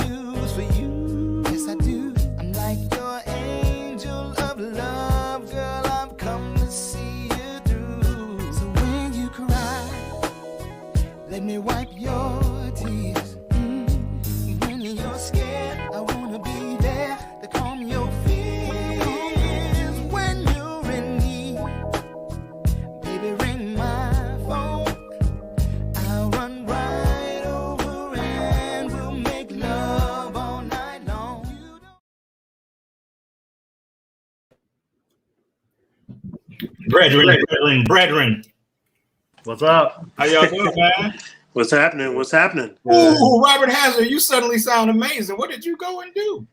news for you. Yes, I do. I'm like your angel of love, girl. I've come to see you through. So when you cry, let me wipe your tears. When you're scared, I wanna be there to calm your fears. When you're in need, baby, ring my phone. I'll run right over and we'll make love all night long. Brethren. What's up? How y'all doing, man? What's happening? Ooh, Robert Hazard, you suddenly sound amazing. What did you go and do?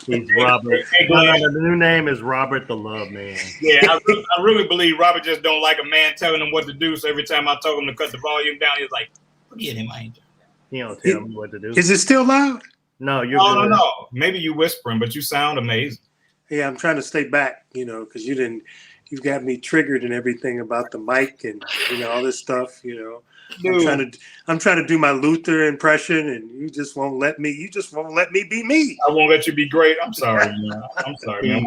He's Robert. Hey, Glenn. The new name is Robert the Love Man. Yeah, I really believe Robert just don't like a man telling him what to do. So every time I told him to cut the volume down, he's like, "Forget him, I ain't doing that." He don't tell me what to do. Is it still loud? No, you're good. No. Maybe you whispering, but you sound amazing. Yeah, I'm trying to stay back, because you've got me triggered and everything about the mic and all this stuff, Dude. I'm trying to do my Luther impression, and you just won't let me be me. I won't let you be great. I'm sorry, man. Man.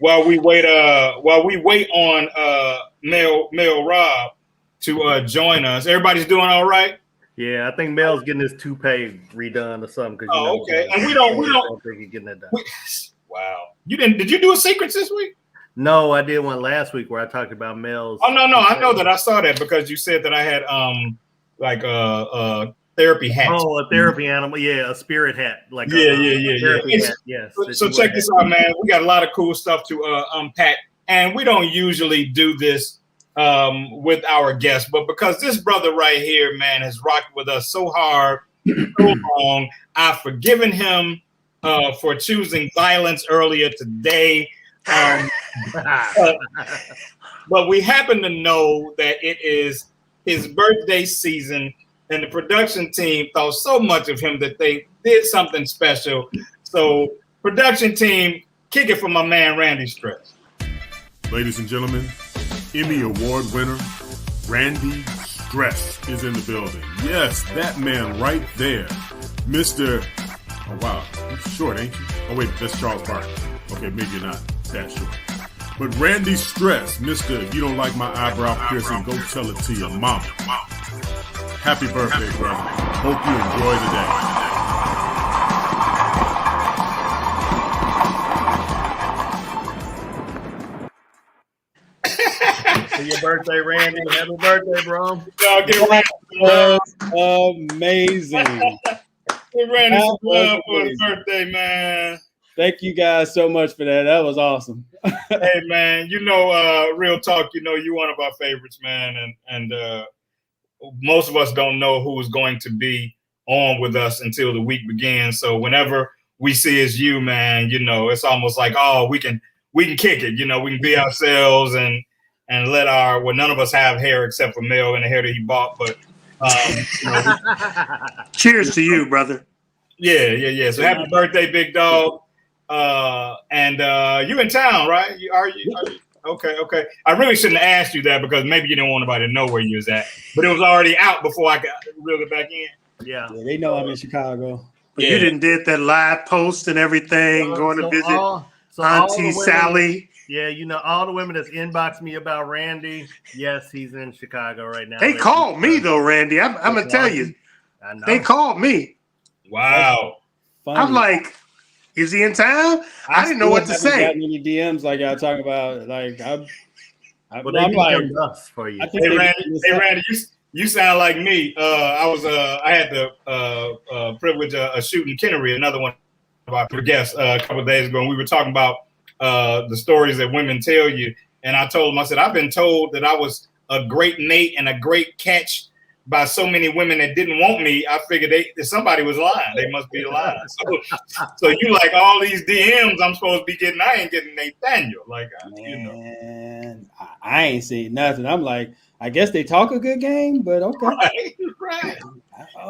While we wait on Mel Rob to join us, everybody's doing all right. Yeah, I think Mel's getting his toupee redone or something. Okay, and we don't think he's getting that done. Wow, you didn't? Did you do a secret this week? No, I did one last week where I talked about Mel's. Oh no, I know that. I saw that because you said that I had like a therapy hat. Oh, a therapy animal, yeah, a spirit hat, like therapy hat. Yes. So check this out, man. We got a lot of cool stuff to unpack, and we don't usually do this with our guests, but because this brother right here, man, has rocked with us so hard, so long, I've forgiven him for choosing violence earlier today. But we happen to know that it is his birthday season, and the production team thought so much of him that they did something special. So, production team, kick it for my man Randy Stress. Ladies and gentlemen, Emmy Award winner Randy Stress is in the building. Yes, that man right there, Mr. Oh wow, he's short, ain't you? Oh wait, that's Charles Barkley. Okay, maybe you're not that short. But Randy Stress, Mr. If you don't like my eyebrow piercing, go tell it to your mama. Happy birthday, brother. Hope you enjoy the day. For your birthday, Randy. Happy birthday, bro. Y'all give Randy amazing. Give Randy some love for his birthday, man. Thank you guys so much for that. That was awesome. Hey, man, real talk, you're one of our favorites, man. And most of us don't know who is going to be on with us until the week begins. So whenever we see it's you, man, it's almost like, oh, we can kick it. We can be ourselves and let none of us have hair except for Mel and the hair that he bought. But cheers to you, brother. Yeah. So happy birthday, big dog. And you in town, right? Are you? Okay. I really shouldn't have asked you that because maybe you didn't want anybody to know where you was at. But it was already out before I got reeled it back in. Yeah, they know I'm in Chicago. But you didn't did that live post and everything, going to visit Auntie Sally. Yeah, all the women that's inboxed me about Randy. Yes, he's in Chicago right now. They called me though, Randy. I'm gonna tell you. I know. They called me. Wow. I'm like, is he in town? I didn't know what to say. Got many DMs like y'all talking about. Like I'm like us for you. Hey Randy, you sound like me. I had the privilege of shooting Kennery, another one of our guests, a couple of days ago, and we were talking about the stories that women tell you. And I told him, I said, I've been told that I was a great mate and a great catch by so many women that didn't want me. I figured somebody was lying. They must be lying. So you like all these DMs I'm supposed to be getting. I ain't getting Nathaniel. Like, man, I ain't seen nothing. I'm like, I guess they talk a good game, but okay. Right.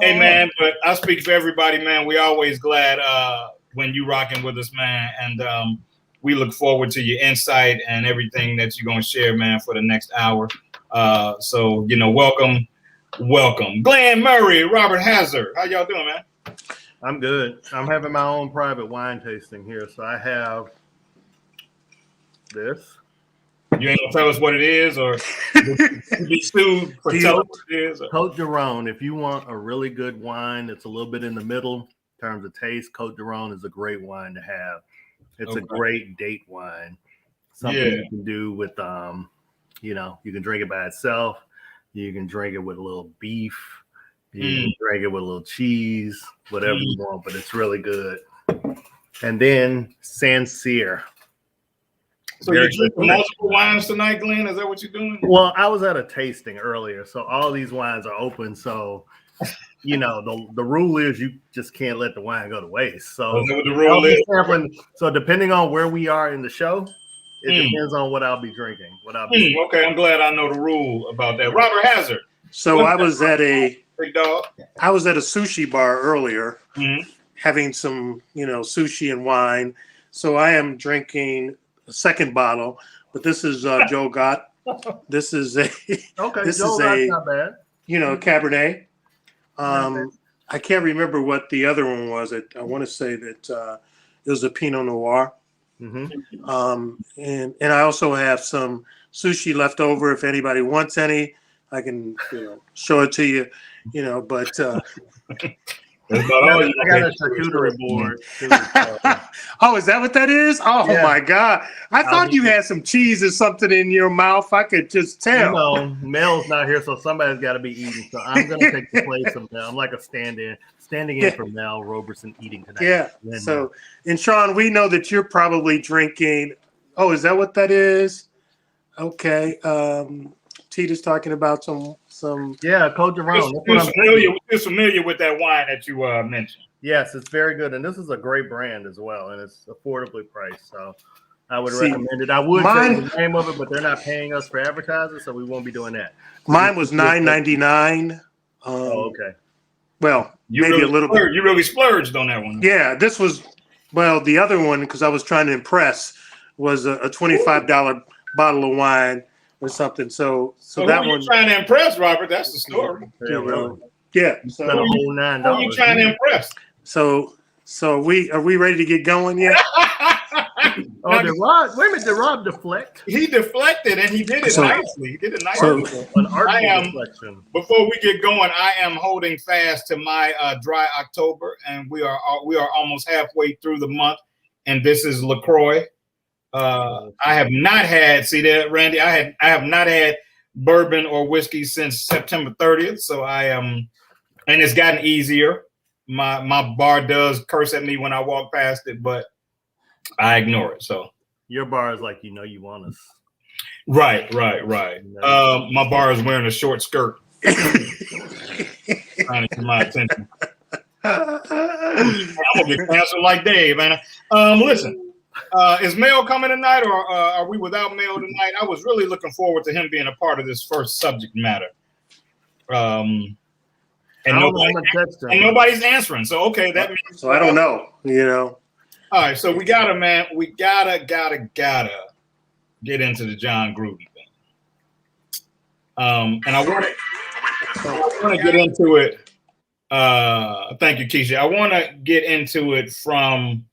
Hey, man, but I speak for everybody, man. We always glad when you rocking with us, man. And we look forward to your insight and everything that you're going to share, man, for the next hour. So, welcome welcome. Glenn Murray, Robert Hazard. How y'all doing, man? I'm good. I'm having my own private wine tasting here. So I have this. You ain't gonna tell us what it is, or be sued for telling us what it is? Cote d'Aron. If you want a really good wine, it's a little bit in the middle in terms of taste. Cote d'Aron is a great wine to have. It's a great date wine. Something you can do with, you can drink it by itself. You can drink it with a little beef. You can drink it with a little cheese, whatever you want, but it's really good. And then Sancerre. So you're drinking multiple wines tonight, Glenn? Is that what you're doing? Well, I was at a tasting earlier, so all these wines are open. So, the rule is you just can't let the wine go to waste. So, is that what the rule is? So depending on where we are in the show, it depends on what I'll be drinking. Okay, I'm glad I know the rule about that. Robert Hazard. So I was at a big dog. I was at a sushi bar earlier, having some sushi and wine. So I am drinking a second bottle, but this is Joe Gott. This is a not bad. Cabernet. I can't remember what the other one was. I want to say that it was a Pinot Noir. And I also have some sushi left over. If anybody wants any, I can show it to you. But that's about all I got a charcuterie board. Oh, is that what that is? Oh my God! I thought you had some cheese or something in your mouth. I could just tell. Mel's not here, so somebody's got to be eating. So I'm going to take the place of Mel. I'm like a standing in for Mel Roberson eating tonight. Yeah. So, and Sean, we know that you're probably drinking. Oh, is that what that is? Okay. Tita's talking about some. Cote d'Aron. You're familiar with that wine that you mentioned. Yes, it's very good, and this is a great brand as well, and it's affordably priced. So I would recommend it. I would say the name of it, but they're not paying us for advertising, so we won't be doing that. Mine was $9.99. Okay. Well, maybe a little bit. You really splurged on that one. Yeah, this was the other one, because I was trying to impress, was a $25 bottle of wine or something. So that one. Trying to impress, Robert? That's the story. Yeah, really. Yeah. So a whole $9. Who are you trying to impress? So are we ready to get going yet? Did Rob deflect? He deflected, and he did it nicely. He did it nicely. An artful deflection. Before we get going, I am holding fast to my dry October, and we are almost halfway through the month, and this is LaCroix. I have not had, see that, Randy? I have not had bourbon or whiskey since September 30th. So I am, and it's gotten easier. My bar does curse at me when I walk past it, but I ignore it. So your bar is like, you want us. Right. My bar is wearing a short skirt. Trying to get my attention. I'm gonna get canceled like Dave, man. Listen. Is Mel coming tonight, or are we without Mel tonight? I was really looking forward to him being a part of this first subject matter. And nobody's answering. So okay, that means. So I don't know. All right, so we gotta get into the John Gruden thing. And I want to get into it. Thank you, Keisha. I want to get into it from.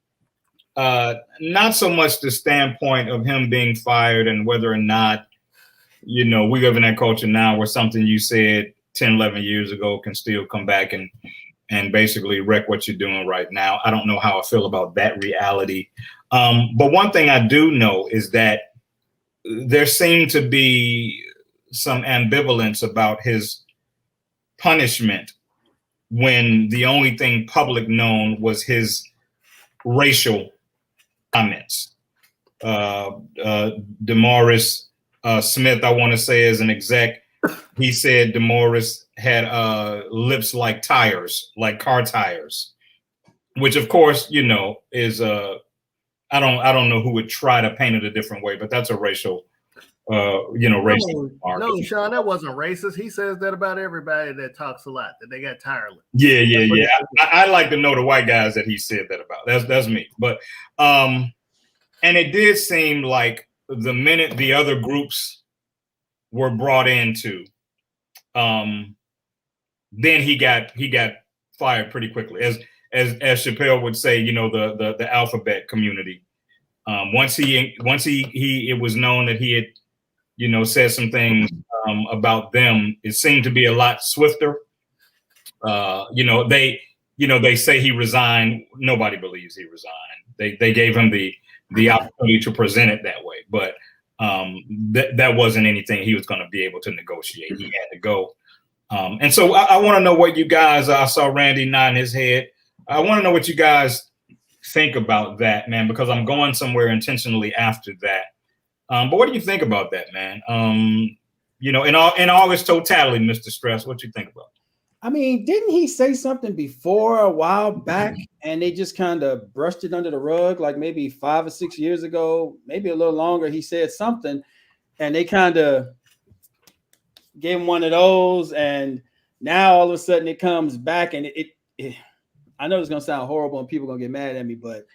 Not so much the standpoint of him being fired and whether or not, we live in that culture now where something you said 10, 11 years ago can still come back and basically wreck what you're doing right now. I don't know how I feel about that reality. But one thing I do know is that there seemed to be some ambivalence about his punishment when the only thing public known was his racial comments. DeMaurice Smith, I want to say, as an exec, he said DeMaurice had lips like tires, like car tires, which of course, is I don't know who would try to paint it a different way, but that's a racial racist. No, Sean, that wasn't racist. He says that about everybody that talks a lot, that they got tire lips. Yeah. I'd like to know the white guys that he said that about. That's me. But and it did seem like the minute the other groups were brought into, then he got fired pretty quickly. As Chappelle would say, the alphabet community. Once it was known that he had, said some things about them, it seemed to be a lot swifter. They say he resigned. Nobody believes he resigned. They gave him the opportunity to present it that way, but that wasn't anything he was going to be able to negotiate. He had to go. And so I want to know what you guys, I saw Randy nodding his head. I want to know what you guys think about that, man, because I'm going somewhere intentionally after that. But what do you think about that, man? In all its totality, Mr. Stress, what you think about it? I mean, didn't he say something before a while back and they just kind of brushed it under the rug, like maybe 5 or 6 years ago, maybe a little longer? He said something and they kind of gave him one of those. And now all of a sudden it comes back and it I know it's going to sound horrible and people are going to get mad at me, but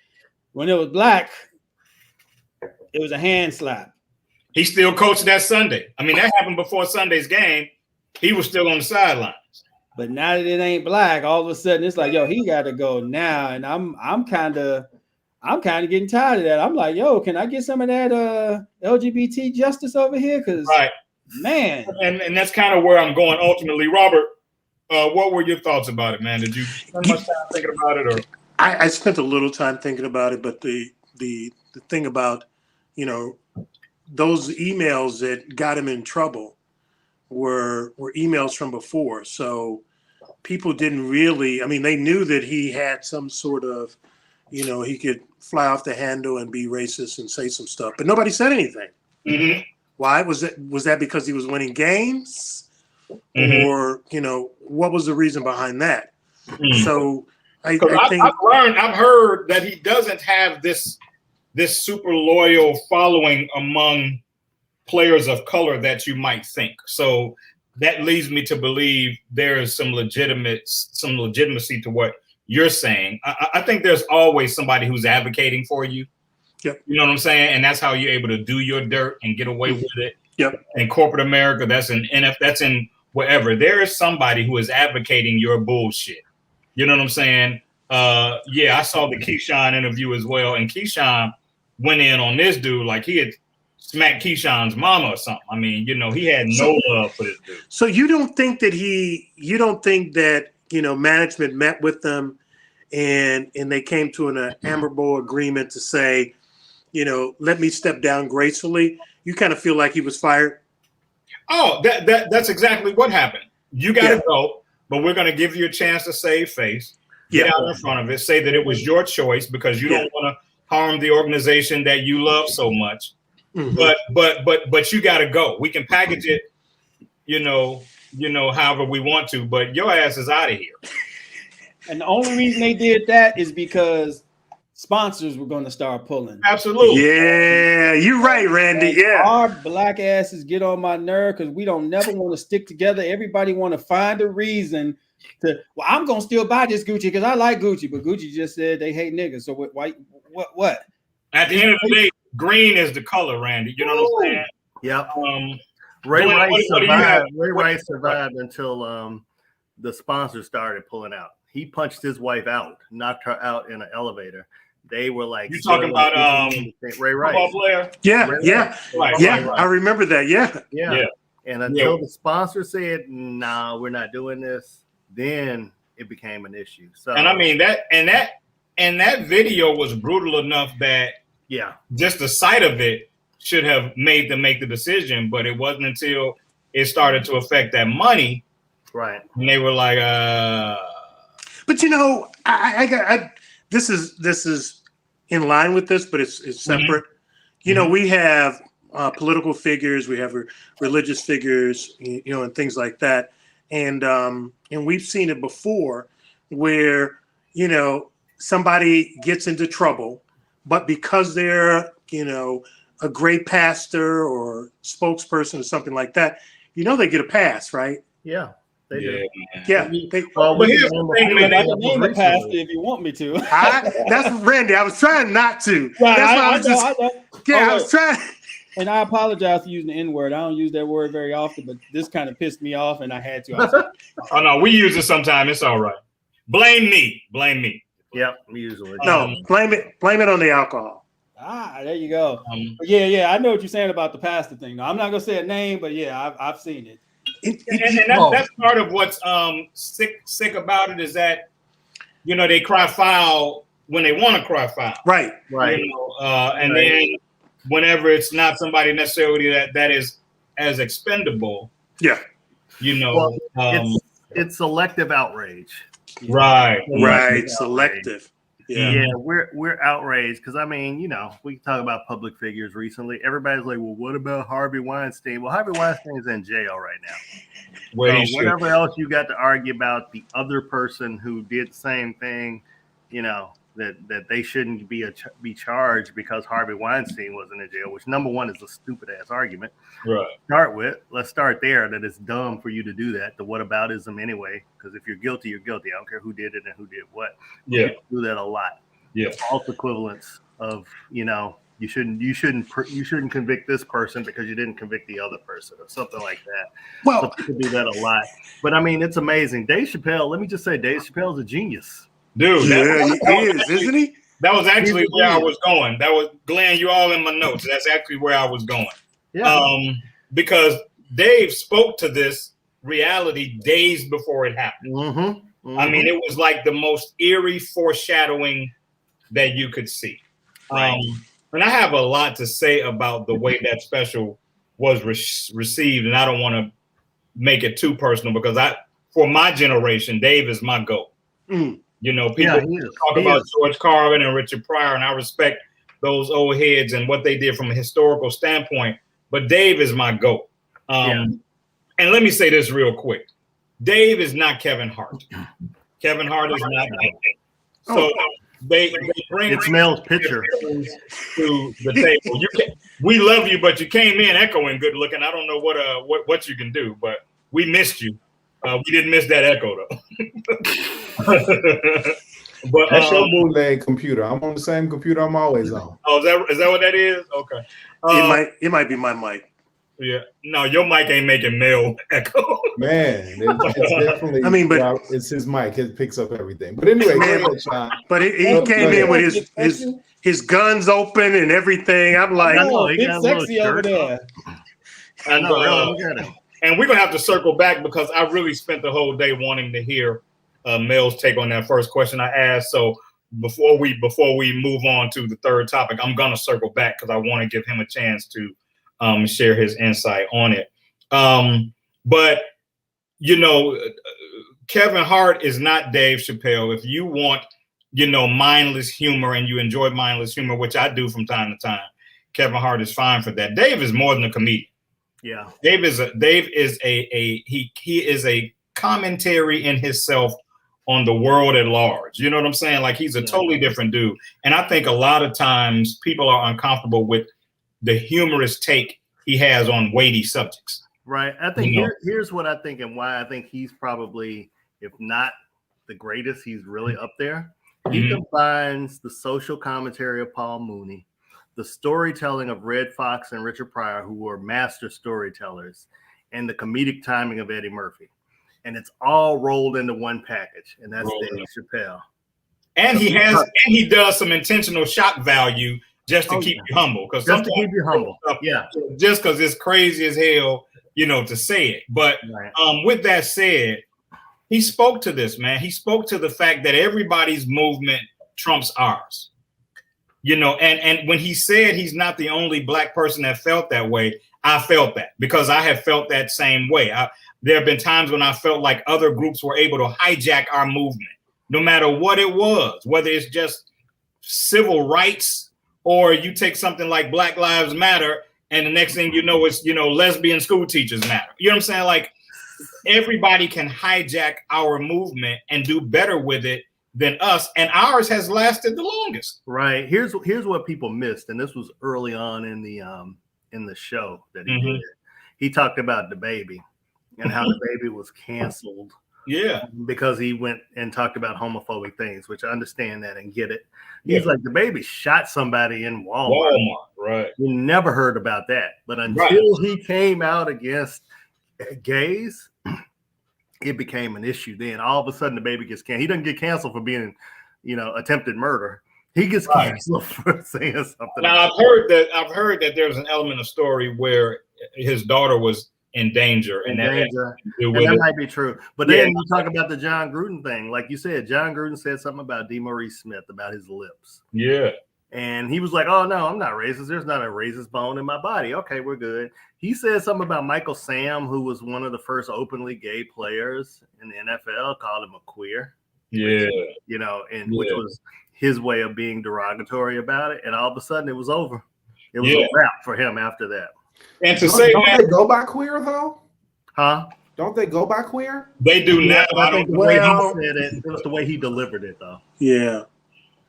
when it was Black, it was a hand slap. He still coached that Sunday. I mean, that happened before Sunday's game. He was still on the sidelines. But now that it ain't Black, all of a sudden it's like, yo, he got to go now. And I'm kind of getting tired of that. I'm like, yo, can I get some of that LGBT justice over here? Because man, and that's kind of where I'm going ultimately. Robert, what were your thoughts about it, man? Did you spend much time thinking about it, or? I spent a little time thinking about it, but the thing about those emails that got him in trouble were emails from before. So people didn't really, I mean, they knew that he had some sort of, he could fly off the handle and be racist and say some stuff, but nobody said anything. Mm-hmm. Why was that because he was winning games, or what was the reason behind that? Mm-hmm. So I think I've heard that he doesn't have this super loyal following among players of color that you might think. So that leads me to believe there is some legitimacy to what you're saying. I think there's always somebody who's advocating for you. Yep. You know what I'm saying? And that's how you're able to do your dirt and get away with it. Yep. In corporate America, that's in wherever. There is somebody who is advocating your bullshit. You know what I'm saying? I saw the Keyshawn interview as well. And Keyshawn went in on this dude like he had smacked Keyshawn's mama or something. I mean, he had no love for this dude. So you don't think that management met with them and they came to an amicable agreement to say, let me step down gracefully. You kind of feel like he was fired? Oh, that's exactly what happened. You got to go, but we're going to give you a chance to save face. Get out in front of it. Say that it was your choice because you don't want to harm the organization that you love so much. Mm-hmm. But you got to go. We can package it, however we want to, but your ass is out of here. And the only reason they did that is because sponsors were going to start pulling. Absolutely. Yeah, you're right, Randy. Yeah. Our Black asses get on my nerve because we don't never want to stick together. Everybody want to find a reason to, I'm going to still buy this Gucci because I like Gucci, but Gucci just said they hate niggas. So what? At the end of the day, green is the color, Randy. You know what I'm saying? Yep. Ray Rice survived until the sponsors started pulling out. He punched his wife out, knocked her out in an elevator. They were like, "You talking about Ray Rice? Player? Yeah, Ray yeah, Rice. Yeah. I remember that. Yeah. And until the sponsor said, "Nah, we're not doing this," then it became an issue. So, and I mean that video was brutal enough that just the sight of it should have made them make the decision. But it wasn't until it started to affect that money, right? And they were like, But this is in line with this, but it's separate. Mm-hmm. We have political figures, we have religious figures, and things like that, and we've seen it before where somebody gets into trouble, but because they're a great pastor or spokesperson or something like that, they get a pass, right? Yeah. They do. Yeah. But here's the thing, I can name a pastor if you want me to. That's Randy. I was trying not to. I was trying. And I apologize for using the N-word. I don't use that word very often, but this kind of pissed me off, and I had to. Oh no, we use it sometime. It's all right. Blame me. Blame me. Yep, usually. No, blame it on the alcohol. There you go. Yeah, I know what you're saying about the pastor thing. No, I'm not gonna say a name, but yeah, I've seen it. And that's part of what's sick about it is that they cry foul when they want to cry foul. Right. And then whenever it's not somebody necessarily that is as expendable. Yeah. It's selective outrage. Right. Selective. Yeah, we're outraged because we talk about public figures recently. Everybody's like, well, what about Harvey Weinstein? Well, Harvey Weinstein is in jail right now. So whatever else you got to argue about the other person who did the same thing, that they shouldn't be charged because Harvey Weinstein wasn't in jail, which number one is a stupid ass argument. Right. Let's start there. That it's dumb for you to do that. The whataboutism anyway, because if you're guilty, you're guilty. I don't care who did it and who did what. Yeah. People do that a lot. Yeah. False equivalence of you shouldn't convict this person because you didn't convict the other person or something like that. Well, so people do that a lot. But it's amazing. Dave Chappelle. Let me just say, Dave Chappelle's a genius. Dude, he is, isn't he? That was actually where I was going. That was Glenn, you all in my notes. That's actually where I was going. Yeah. Because Dave spoke to this reality days before it happened. Mm-hmm. I mean, it was like the most eerie foreshadowing that you could see. Right. And I have a lot to say about the way that special was received, and I don't want to make it too personal because for my generation, Dave is my GOAT. People talk about George Carlin and Richard Pryor, and I respect those old heads and what they did from a historical standpoint. But Dave is my GOAT. And let me say this real quick. Dave is not Kevin Hart. Kevin Hart is not Dave. So they bring Mel's picture to the table. We love you, but you came in echoing good looking. I don't know what you can do, but we missed you. We didn't miss that echo though. But that's your bootleg computer. I'm on the same computer I'm always on. Oh, is that what that is? Okay. It might be my mic. Yeah. No, your mic ain't making Mel echo. Man, it's definitely. But it's his mic. It picks up everything. But anyway, but he came in with his guns open and everything. I'm like, it's sexy over there. And we're gonna have to circle back because I really spent the whole day wanting to hear Mel's take on that first question I asked. So before we move on to the third topic, I'm gonna circle back because I want to give him a chance to share his insight on it. But Kevin Hart is not Dave Chappelle. If you want, mindless humor and you enjoy mindless humor, which I do from time to time, Kevin Hart is fine for that. Dave is more than a comedian. Yeah. Dave is a commentary in himself on the world at large. You know what I'm saying? Like he's a totally different dude. And I think a lot of times people are uncomfortable with the humorous take he has on weighty subjects. Right. I think here's what I think and why I think he's probably, if not the greatest, he's really up there. He combines the social commentary of Paul Mooney, the storytelling of Red Fox and Richard Pryor, who were master storytellers, and the comedic timing of Eddie Murphy. And it's all rolled into one package, and that's Dave Chappelle. And he does some intentional shock value just to keep you humble. Just to keep you humble. Just because it's crazy as hell, to say it. But with that said, he spoke to this, man. He spoke to the fact that everybody's movement trumps ours. And when he said he's not the only Black person that felt that way, I felt that because I have felt that same way. There have been times when I felt like other groups were able to hijack our movement, no matter what it was, whether it's just civil rights or you take something like Black Lives Matter and the next thing you know, it's, lesbian school teachers matter. You know what I'm saying? Like everybody can hijack our movement and do better with it than us, and ours has lasted the longest. Right. Here's what people missed, and this was early on in the show that he did. He talked about the baby and how the baby was canceled Yeah. Because he went and talked about homophobic things, which I understand that and get it. He's like, the baby shot somebody in Walmart. Right. You never heard about that. But until he came out against gays, it became an issue. Then all of a sudden the baby gets canceled. He doesn't get canceled for being, attempted murder. He gets canceled for saying something. Now I've heard that there's an element of story where his daughter was in danger, and that might be true. But then you talk about the John Gruden thing, like you said. John Gruden said something about DeMaurice Smith about his lips. Yeah, and he was like, "Oh no, I'm not racist. There's not a racist bone in my body. Okay, we're good." He said something about Michael Sam, who was one of the first openly gay players in the NFL, called him a queer. Yeah, which was his way of being derogatory about it. And all of a sudden, it was over. It was a wrap for him after that. And to say don't they go by queer though? Huh? Don't they go by queer? They do now. I think the way he said it was the way he delivered it, though. Yeah.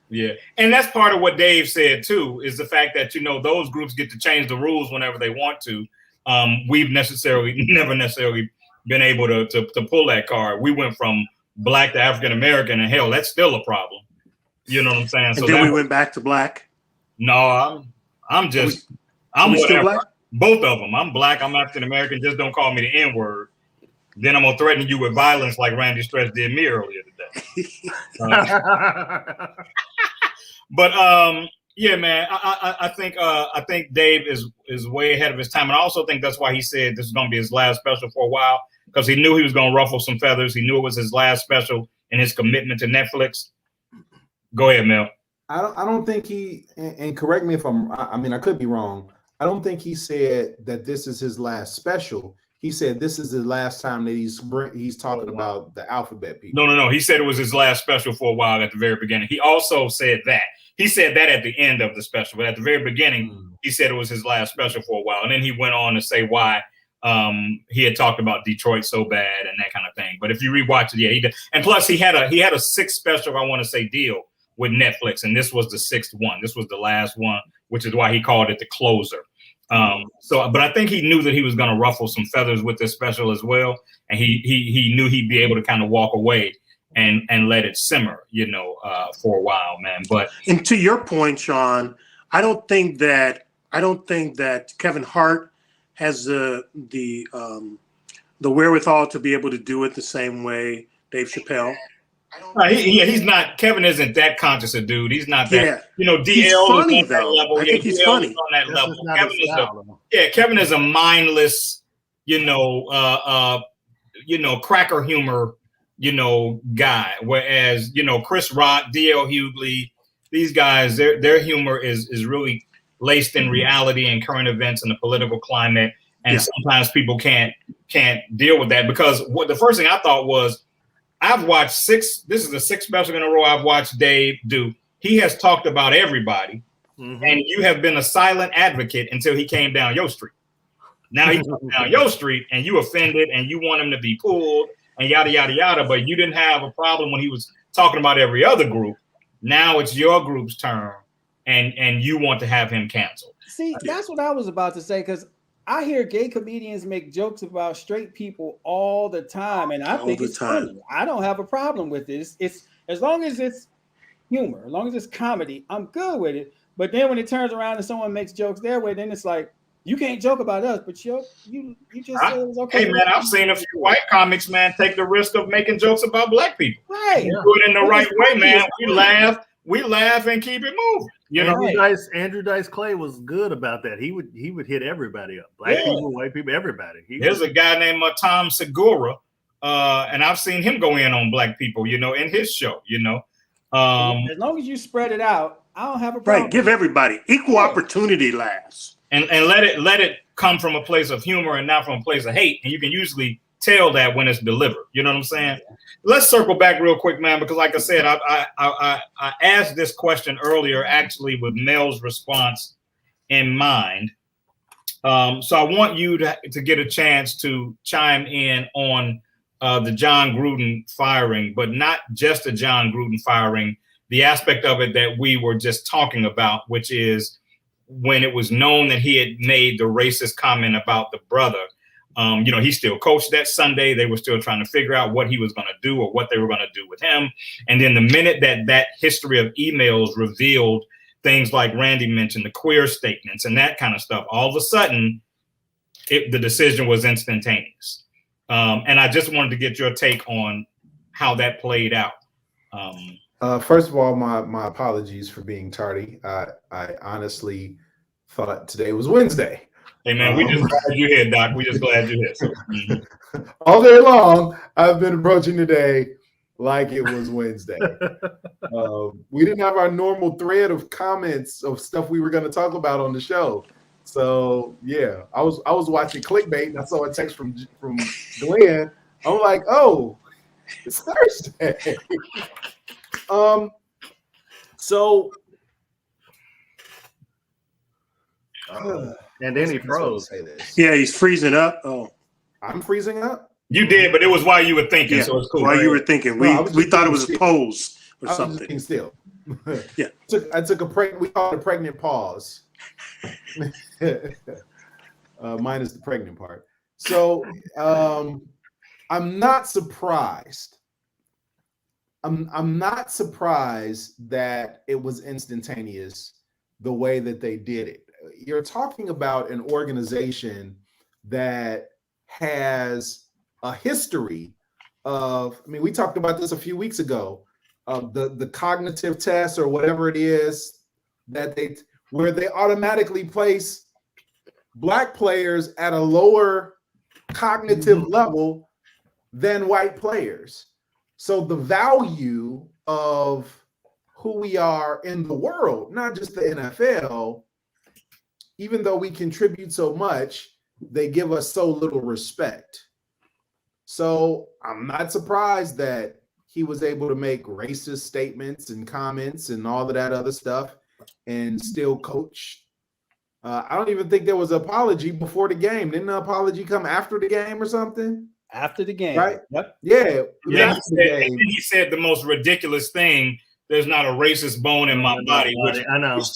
Yeah. And that's part of what Dave said too, is the fact that those groups get to change the rules whenever they want to. We've never necessarily been able to pull that card. We went from black to African American, and hell, that's still a problem. You know what I'm saying? And so then we went back to black. No, I'm still black. Both of them. I'm black. I'm African American. Just don't call me the N-word. Then I'm gonna threaten you with violence like Randy Stretch did me earlier today. But yeah, man. I think Dave is way ahead of his time, and I also think that's why he said this is gonna be his last special for a while, because he knew he was gonna ruffle some feathers. He knew it was his last special in his commitment to Netflix. Go ahead, Mel. I don't think he, and correct me if I could be wrong. I don't think he said that this is his last special. He said this is the last time that he's talking about the alphabet people. No. He said it was his last special for a while at the very beginning. He also said that. He said that at the end of the special, but at the very beginning, he said it was his last special for a while. And then he went on to say why he had talked about Detroit so bad and that kind of thing. But if you rewatch it, yeah, he did. And plus he had a sixth special, I want to say, deal with Netflix, and this was the sixth one. This was the last one, which is why he called it the closer. But I think he knew that he was going to ruffle some feathers with this special as well, and he knew he'd be able to kind of walk away and let it simmer, for a while, man. And to your point, Sean, I don't think that Kevin Hart has the wherewithal to be able to do it the same way Dave Chappelle. He's not. Kevin isn't that conscious a dude. He's not that. DL he's funny is on that level. I think he's funny. On that level. Kevin is a mindless, cracker humor, guy. Whereas, Chris Rock, DL Hughley, these guys, their humor is really laced in reality and current events and the political climate. And sometimes people can't deal with that, because the first thing I thought was, I've watched this is the sixth special in a row I've watched Dave do. He has talked about everybody, and you have been a silent advocate until he came down your street. Now he's down your street, and you offended, and you want him to be pulled, and yada, yada, yada, but you didn't have a problem when he was talking about every other group. Now it's your group's turn, and you want to have him canceled. See, that's what I was about to say, because I hear gay comedians make jokes about straight people all the time, and I think it's funny. I don't have a problem with it. It's as long as it's humor, as long as it's comedy, I'm good with it. But then when it turns around and someone makes jokes their way, then it's like, you can't joke about us, but you just said it was okay. Hey man, I've seen a few white comics, man, take the risk of making jokes about black people. Right. Do it in the right way, man. We laugh and keep it moving. Andrew Dice Clay was good about that. He would hit everybody up. Black people, white people, everybody. There's a guy named Tom Segura, and I've seen him go in on black people, in his show, As long as you spread it out, I don't have a problem. Right, give everybody equal opportunity laughs. And let it come from a place of humor and not from a place of hate. And you can usually tell that when it's delivered. You know what I'm saying? Let's circle back real quick, man, because like I said, I asked this question earlier, actually with Mel's response in mind. So I want you to get a chance to chime in on the John Gruden firing, but not just the John Gruden firing, the aspect of it that we were just talking about, which is when it was known that he had made the racist comment about the brother. He still coached that Sunday. They were still trying to figure out what he was going to do or what they were going to do with him. And then the minute that history of emails revealed things like Randy mentioned, the queer statements and that kind of stuff, all of a sudden, the decision was instantaneous. And I just wanted to get your take on how that played out. First of all, my apologies for being tardy. I honestly thought today was Wednesday. Hey man, we just glad you're here, Doc. We just glad you're here. So, all day long, I've been approaching today like it was Wednesday. We didn't have our normal thread of comments of stuff we were going to talk about on the show. So yeah, I was watching clickbait and I saw a text from Glenn. I'm like, oh, it's Thursday. And then he froze. Yeah, he's freezing up. Oh, I'm freezing up. You did, but it was while you were thinking, so it's cool. While you were thinking, we thought it was a pose or something. Still, yeah. I took a we call it a pregnant pause. Minus the pregnant part. So I'm not surprised. I'm not surprised that it was instantaneous the way that they did it. You're talking about an organization that has a history of, I mean, we talked about this a few weeks ago, of the cognitive test or whatever it is that where they automatically place Black players at a lower cognitive level than white players. So the value of who we are in the world, not just the NFL, even though we contribute so much, they give us so little respect. So I'm not surprised that he was able to make racist statements and comments and all of that other stuff and still coach. I don't even think there was an apology before the game. Didn't the apology come after the game or something? After the game, right? Yep. Yeah. He said the most ridiculous thing. There's not a racist bone in my body, which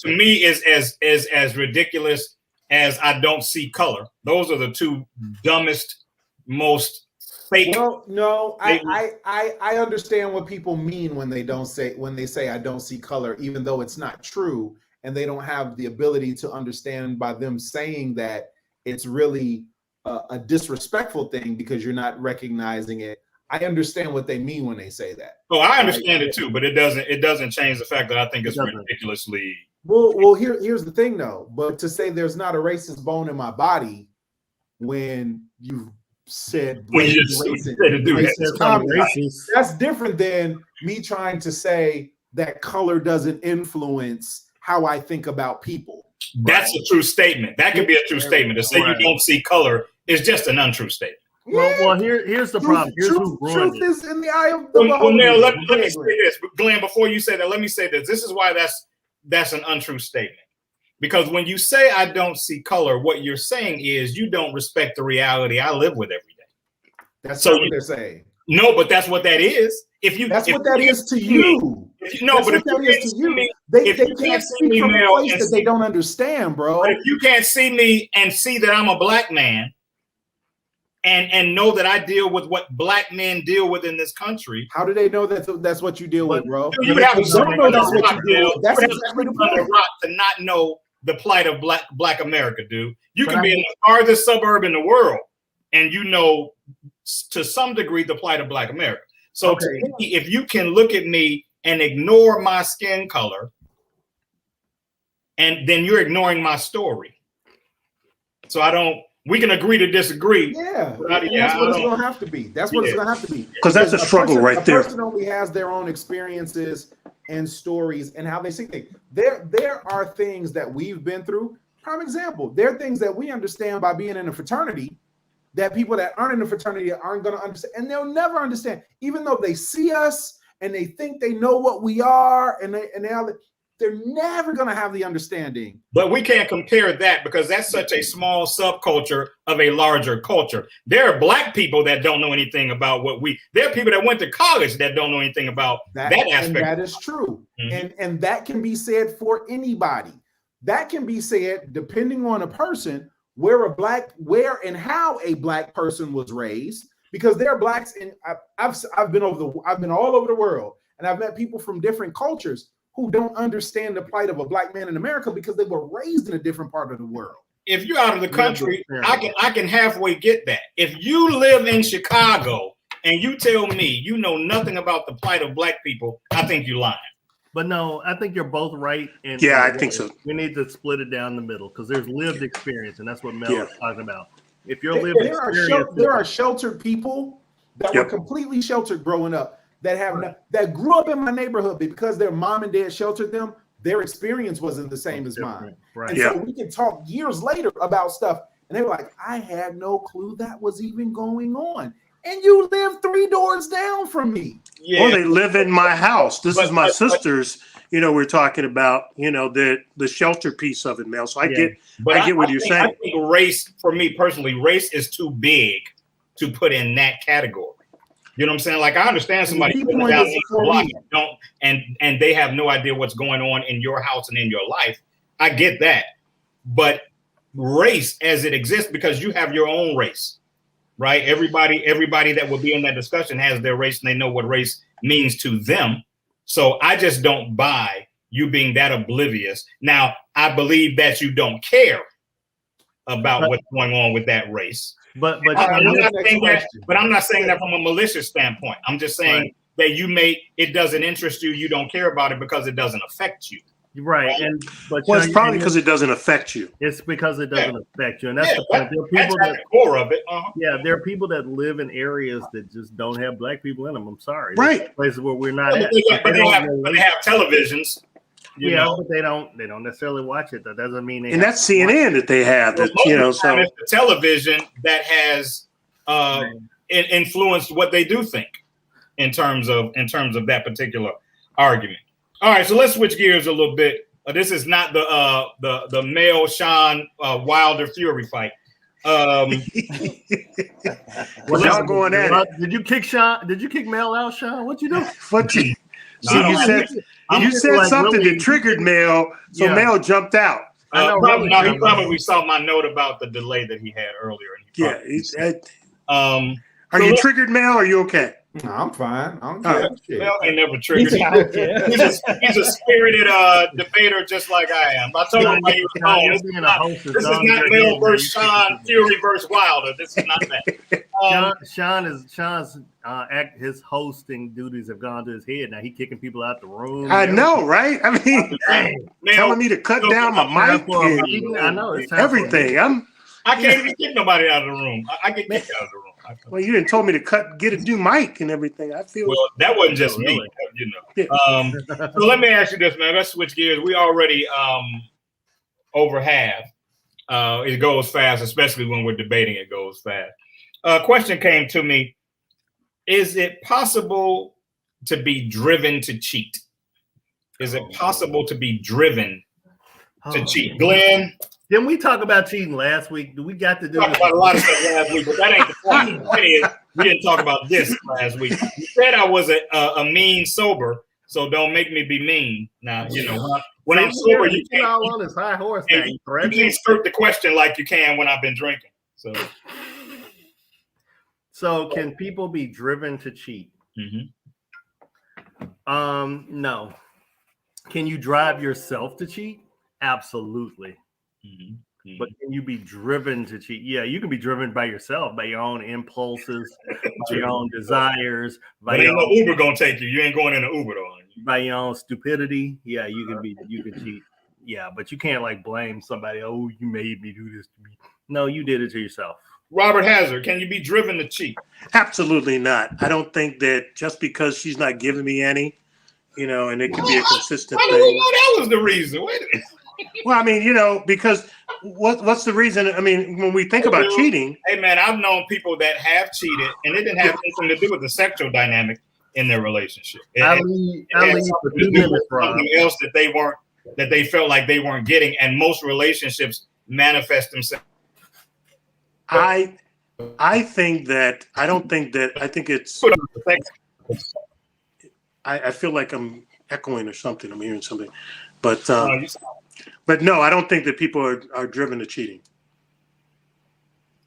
to me is as ridiculous as I don't see color. Those are the two dumbest, most fake. Well, no, I understand what people mean when they say I don't see color, even though it's not true, and they don't have the ability to understand by them saying that it's really a disrespectful thing because you're not recognizing it. I understand what they mean when they say that. Oh, I understand it too, but it doesn't change the fact that I think it's ridiculously. Well, here's the thing though. But to say there's not a racist bone in my body when you've said racist, that's different than me trying to say that color doesn't influence how I think about people. That's a true statement. That could be a true statement. To say you don't see color is just an untrue statement. Well, here's the problem. Truth is in the eye of the beholder. Well, now let me say this, Glenn. Before you say that, let me say this. This is why that's an untrue statement. Because when you say I don't see color, what you're saying is you don't respect the reality I live with every day. That's what they're saying. No, but that's what that is. That's what that is to you. They can't speak from a place that they don't understand, bro. But if you can't see me and see that I'm a Black man, and know that I deal with what Black men deal with in this country. How do they know that that's what you deal with, bro? You would have to know that's what you deal with. That's exactly the point. To not know the plight of Black America, dude. You can be in the farthest suburb in the world, and you know to some degree the plight of Black America. So to me, if you can look at me and ignore my skin color, and then you're ignoring my story. So we can agree to disagree. That's what it's going to have to be. That's what it's going to have to be. Because that's a struggle right there. A person only has their own experiences and stories and how they see things. There are things that we've been through. Prime example, there are things that we understand by being in a fraternity that people that aren't in the fraternity aren't going to understand. And they'll never understand. Even though they see us and they think they know what we are, and they're never going to have the understanding. But we can't compare that because that's such a small subculture of a larger culture. There are Black people that don't know anything about there are people that went to college that don't know anything about that aspect. And that is true. Mm-hmm. And that can be said for anybody. That can be said depending on a person where and how a black person was raised, because there are blacks, and I've been all over the world, and I've met people from different cultures who don't understand the plight of a black man in America because they were raised in a different part of the world. If you're out of the country, I can halfway get that. If you live in Chicago and you tell me you know nothing about the plight of black people, I think you're lying. But no, I think you're both right. And yeah, I think so. We need to split it down the middle because there's lived experience, and that's what Mel is talking about. If you're lived experience, there are sheltered people that were completely sheltered growing up that grew up in my neighborhood because their mom and dad sheltered them. Their experience wasn't the same as mine. Right. And so we can talk years later about stuff, and they were like, I had no clue that was even going on. And you live 3 doors down from me. Yeah. Or they live in my house. This is my sister's, we're talking about, the shelter piece of it, Mel. So I get what you're saying. I think race, for me personally, race is too big to put in that category. You know what I'm saying? Like, I understand somebody down in the block and they have no idea what's going on in your house and in your life. I get that. But race as it exists, because you have your own race, right? Everybody that will be in that discussion has their race, and they know what race means to them. So I just don't buy you being that oblivious. Now, I believe that you don't care about what's going on with that race. But I'm not saying that from a malicious standpoint. I'm just saying that it doesn't interest you. You don't care about it because it doesn't affect you. Right. It's probably because it doesn't affect you. It's because it doesn't affect you. And that's the point. There are people that's at the core of it. Yeah, there are people that live in areas that just don't have black people in them. I'm sorry. Right. There's places where we're not at. But they have televisions. But they don't necessarily watch it. That doesn't mean and that's CNN that they have. So it's the television that has influenced what they do think in terms of that particular argument. All right, so let's switch gears a little bit. This is not the male Sean Wilder Fury fight. Well, y'all going at it. Did you kick Sean? Did you kick Mel out, Sean? What you do? You said something that triggered Mel, so Mel jumped out. He probably saw my note about the delay that he had earlier. Are you triggered, Mel? Or are you okay? No, I'm fine. I don't care. Mel ain't never triggered. He's a spirited debater, just like I am. I told him why he was home. This is not Mel versus Sean, Fury versus Wilder. This is not that. Sean's his hosting duties have gone to his head. Now he's kicking people out the room. I know, right? I mean, telling me to cut down my mic. I know it's everything. I can't even kick nobody out of the room. I get kicked out of the room. Well, you didn't told me to get a new mic and everything. I feel that wasn't just me, So let me ask you this, man. Let's switch gears. We already over half. It goes fast, especially when we're debating. It goes fast. A question came to me: is it possible to be driven to cheat? Is it possible to be driven to cheat, Glenn? Didn't we talk about cheating last week? We got to do this. About a lot of stuff last week, but that ain't the point. The point is, we didn't talk about this last week. You said I was a mean sober, so don't make me be mean. Now, when I'm sober, you can't all on this high horse thing. You can't skirt the question like you can when I've been drinking. So can people be driven to cheat? Mm-hmm. No. Can you drive yourself to cheat? Absolutely. Mm-hmm. But can you be driven to cheat? Yeah, you can be driven by yourself, by your own impulses, by your own desires. But ain't no Uber gonna take you. You ain't going in an Uber though. By your own stupidity. Yeah, you can cheat. Yeah, but you can't blame somebody. Oh, you made me do this to me. No, you did it to yourself. Robert Hazard, can you be driven to cheat? Absolutely not. I don't think that just because she's not giving me any, and it could be a consistent thing. That was the reason. Wait a minute. Well, I mean, because what's the reason? I mean, when we think about cheating. Hey, man, I've known people that have cheated, and it didn't have anything to do with the sexual dynamic in their relationship. Something else that they felt like they weren't getting, and most relationships manifest themselves. I think it's. I feel like I'm echoing or something. I'm hearing something, but no, I don't think that people are driven to cheating.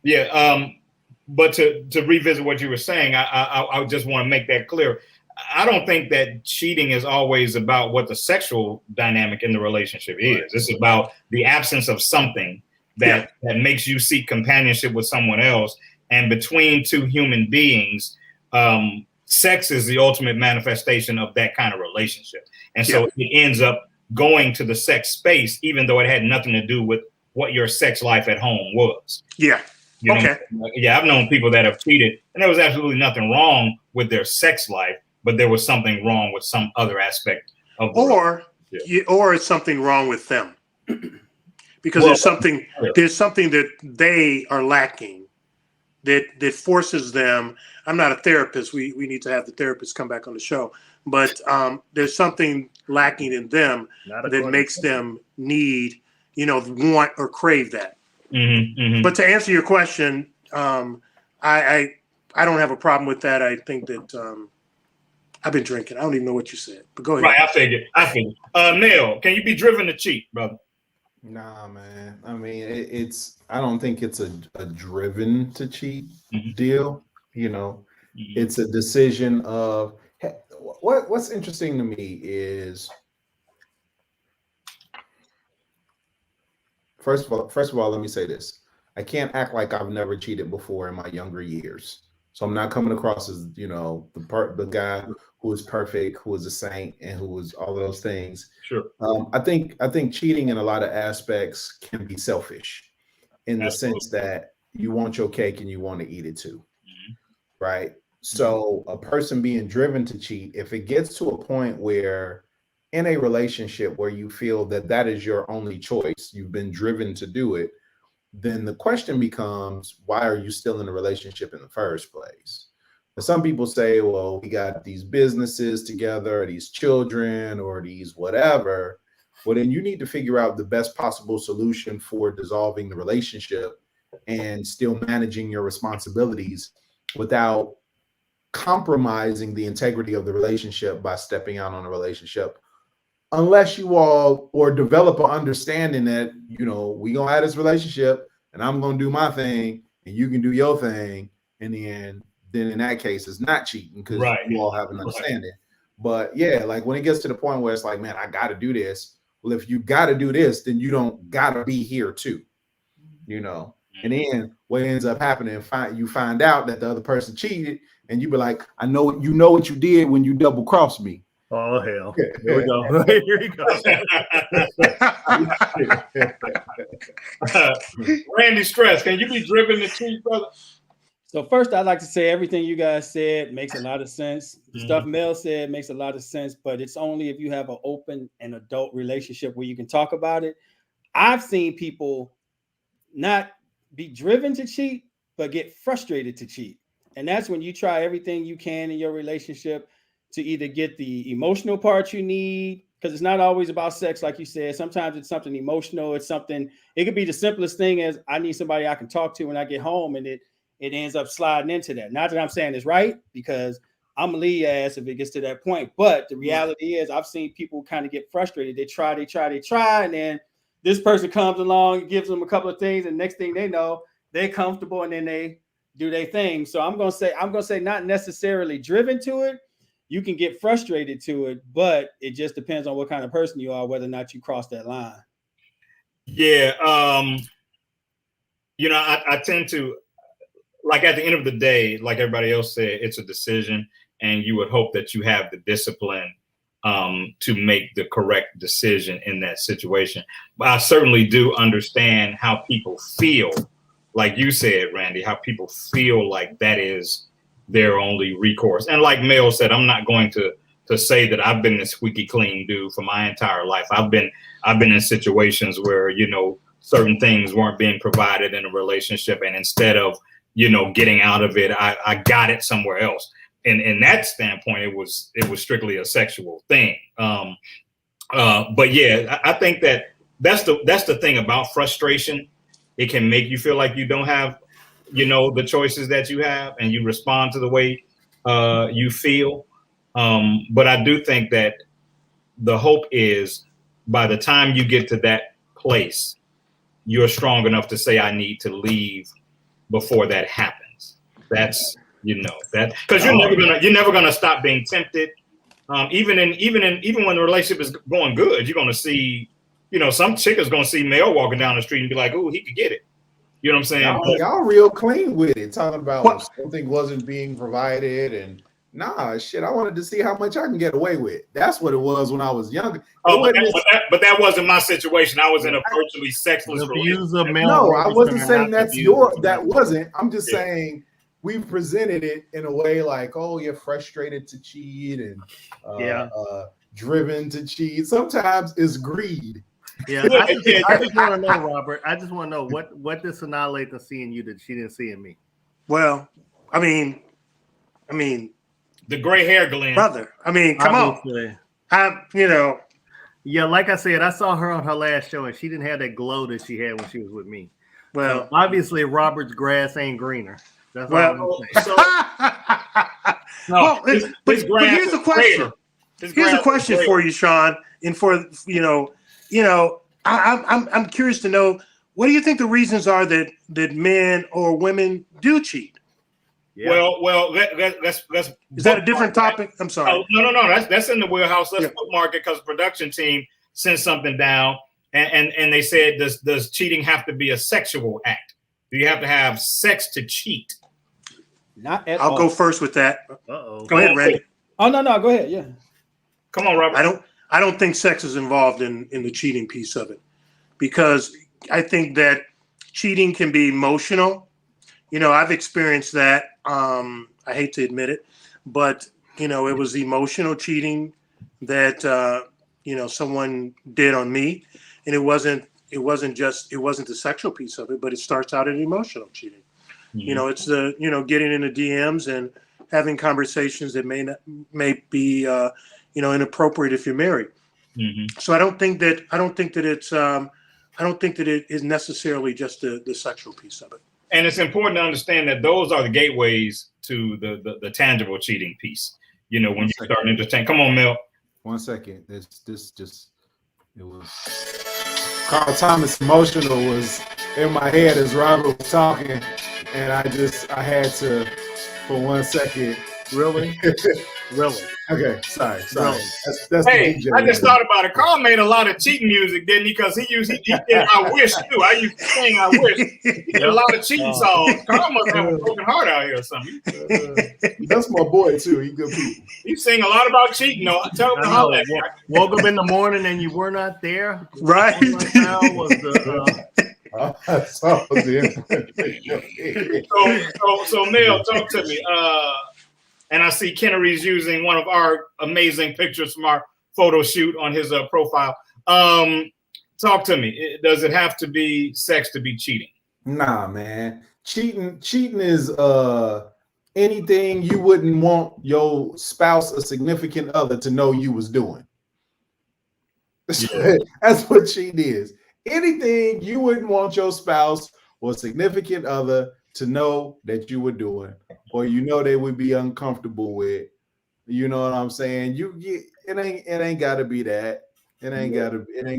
Yeah. But to revisit what you were saying, I just want to make that clear. I don't think that cheating is always about what the sexual dynamic in the relationship is. Right. It's about the absence of something that makes you seek companionship with someone else. And between two human beings, sex is the ultimate manifestation of that kind of relationship. And so it ends up going to the sex space, even though it had nothing to do with what your sex life at home was. Yeah. You know, yeah, I've known people that have cheated, and there was absolutely nothing wrong with their sex life, but there was something wrong with some other aspect of the or it's something wrong with them. Because there's something that they are lacking that forces them. I'm not a therapist. We need to have the therapist come back on the show. But there's something lacking in them that makes them need, want or crave that. Mm-hmm, mm-hmm. But to answer your question, I don't have a problem with that. I think that I've been drinking. I don't even know what you said, but go ahead. Right, I figured. Neil, can you be driven to cheat, brother? Nah, man. I mean, I don't think it's a driven to cheat deal. It's a decision of what's interesting to me is first of all, let me say this. I can't act like I've never cheated before in my younger years. So I'm not coming across as, the guy who is perfect, who is a saint, and who is all of those things. Sure. I think cheating in a lot of aspects can be selfish in the sense that you want your cake and you want to eat it too. Mm-hmm. Right. So a person being driven to cheat, if it gets to a point where in a relationship where you feel that is your only choice, you've been driven to do it, then the question becomes, why are you still in a relationship in the first place? But some people say, well, we got these businesses together, or these children, or these whatever. Well, then you need to figure out the best possible solution for dissolving the relationship and still managing your responsibilities without compromising the integrity of the relationship by stepping out on a relationship. Unless you all or develop an understanding that, we gonna have this relationship and I'm gonna do my thing and you can do your thing. And then in that case, it's not cheating because you all have an understanding. But yeah, like when it gets to the point where it's like, man, I gotta do this. Well, if you gotta do this, then you don't gotta be here too, And then what ends up happening, you find out that the other person cheated and you be like, I know what you did when you double crossed me. Oh, hell. Here we go. Here we go. Randy Stress, can you be driven to cheat, brother? So first, I'd like to say everything you guys said makes a lot of sense. The stuff Mel said makes a lot of sense, but it's only if you have an open and adult relationship where you can talk about it. I've seen people not be driven to cheat, but get frustrated to cheat. And that's when you try everything you can in your relationship to either get the emotional part you need, because it's not always about sex, like you said. Sometimes it's something emotional. It could be the simplest thing as I need somebody I can talk to when I get home, and it ends up sliding into that. Not that I'm saying it's right, because I'm gonna leave your ass if it gets to that point. But the reality is I've seen people kind of get frustrated. They try, and then this person comes along, gives them a couple of things, and next thing they know, they're comfortable, and then they do their thing. So I'm gonna say not necessarily driven to it. You can get frustrated to it, but it just depends on what kind of person you are, whether or not you cross that line. Yeah. I tend to, like, at the end of the day, like everybody else said, it's a decision, and you would hope that you have the discipline to make the correct decision in that situation. But I certainly do understand how people feel, like you said, Randy, how people feel like that is their only recourse. And like Mel said, I'm not going to say that I've been a squeaky clean dude for my entire life. I've been in situations where, certain things weren't being provided in a relationship, and instead of, getting out of it, I got it somewhere else. And in that standpoint, it was strictly a sexual thing. But yeah, I think that's the thing about frustration. It can make you feel like you don't have, the choices that you have, and you respond to the way you feel. But I do think that the hope is by the time you get to that place, you're strong enough to say, I need to leave before that happens. That's that because you're never gonna stop being tempted. Even when the relationship is going good, you're gonna see, some chick is gonna see male walking down the street and be like, "Ooh, he could get it." You know what I'm saying? Y'all real clean with it, talking about something wasn't being provided, and shit. I wanted to see how much I can get away with. That's what it was when I was younger. But that wasn't my situation. I was in a virtually sexless relationship. No, I wasn't saying that wasn't. I'm just saying we presented it in a way like, oh, you're frustrated to cheat and driven to cheat. Sometimes it's greed. Yeah, I just want to know, Robert. I just want to know what did Sanaa Lathan see in you that she didn't see in me? Well, I mean, the gray hair, Glenn. Brother. I mean, come Obviously. on. Yeah, like I said, I saw her on her last show, and she didn't have that glow that she had when she was with me. Well, so obviously, Robert's grass ain't greener. That's all I'm saying. But here's the question. Here's a question for you, Sean, and for I'm curious to know, what do you think the reasons are that men or women do cheat? Yeah. Well, let's is that a different topic? I'm sorry. Oh, no. That's in the wheelhouse. Let's bookmark it because the production team sent something down, and they said, does cheating have to be a sexual act? Do you have to have sex to cheat? Not at all. I'll go first with that. Uh-oh. Go ahead, Randy. Oh no, go ahead. Yeah. Come on, Robert. I don't think sex is involved in the cheating piece of it, because I think that cheating can be emotional. I've experienced that. I hate to admit it, but it was emotional cheating that someone did on me, and it wasn't the sexual piece of it, but it starts out in emotional cheating. Mm-hmm. It's the getting into DMs and having conversations that may be inappropriate if you're married. Mm-hmm. So I don't think that it is necessarily just the sexual piece of it. And it's important to understand that those are the gateways to the tangible cheating piece. When you start entertaining. Come on, Mel. 1 second. This just it was Carl Thomas emotional was in my head as Robert was talking, and I had to for 1 second. Really? Really? Okay, sorry. Really? That's hey, I just thought about it. Carl made a lot of cheating music, didn't he? Because he did I Wish too. I used to sing I Wish. He did a lot of cheating songs. Carl must have a broken heart out here or something. That's my boy too. He good people. He sing a lot about cheating. No, tell him how that. Woke up in the morning and you were not there. Right. So Mel, talk to me. And I see Kennery's using one of our amazing pictures from our photo shoot on his profile. Talk to me. Does it have to be sex to be cheating? Nah, man. Cheating is anything you wouldn't want your spouse or significant other to know you was doing. Yeah. That's what cheating is. Anything you wouldn't want your spouse or significant other to know that you were doing, or they would be uncomfortable with. You know what I'm saying? It ain't gotta be that. It ain't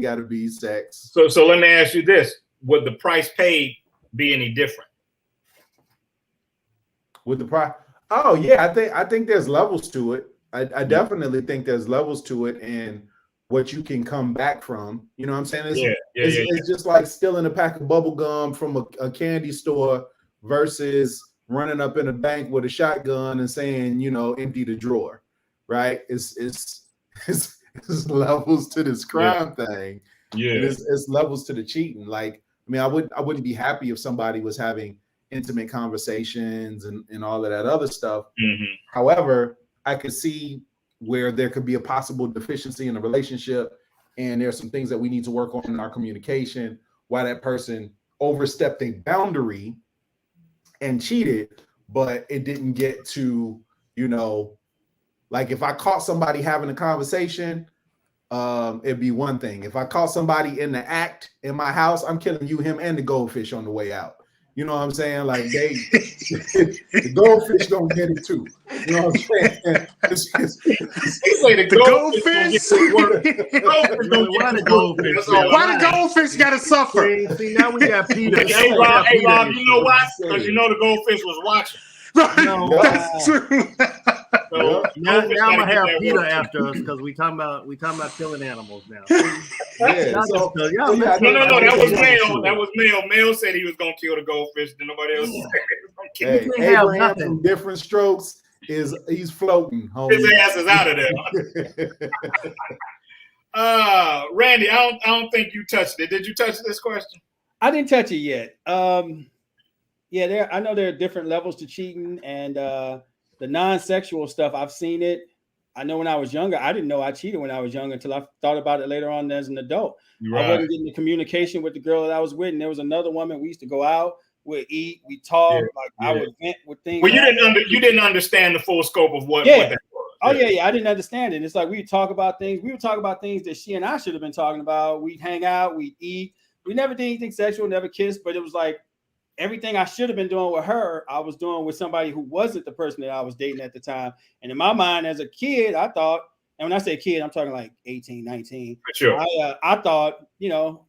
gotta be sex. So let me ask you this: would the price paid be any different? With the price? Oh yeah, I think there's levels to it. I definitely think there's levels to it, and what you can come back from. You know what I'm saying? It's just like stealing a pack of bubble gum from a candy store versus running up in a bank with a shotgun and saying, empty the drawer, right? It's levels to this crime thing. Yeah, it's levels to the cheating. Like, I wouldn't be happy if somebody was having intimate conversations and all of that other stuff. Mm-hmm. However, I could see where there could be a possible deficiency in a relationship, and there's some things that we need to work on in our communication. Why that person overstepped a boundary and cheated, but it didn't get to, like if I caught somebody having a conversation, it'd be one thing. If I caught somebody in the act in my house, I'm killing you, him, and the goldfish on the way out. You know what I'm saying? Like the goldfish don't get it too. You know what I'm saying? The goldfish. Why the goldfish got to suffer? See, now we got Peter. Hey Rob, you know why? Because you know the goldfish was watching. No, that's true. So now I'm gonna have that Peter work. after us because we talking about killing animals now. Yeah. No, that was Mel. That was Mel. Mel said he was gonna kill the goldfish. Then nobody else said he was gonna kill it. Hey, Abraham from Different Strokes he's floating. Homie. His ass is out of there. Randy, I don't think you touched it. Did you touch this question? I didn't touch it yet. Yeah, I know there are different levels to cheating, and the non-sexual stuff. I've seen it. I know when I was younger, I didn't know I cheated when I was younger until I thought about it later on as an adult. Right. I wasn't getting the communication with the girl that I was with, and there was another woman. We used to go out, we'd eat, we talk. I would vent with things. Well, you didn't understand the full scope of what that was. Oh yeah, I didn't understand it. It's like we'd talk about things. We would talk about things that she and I should have been talking about. We'd hang out, we'd eat. We never did anything sexual, never kissed, but it was like everything I should have been doing with her, I was doing with somebody who wasn't the person that I was dating at the time. And in my mind as a kid, I thought, and when I say kid, I'm talking like 18, 19. For sure. I thought,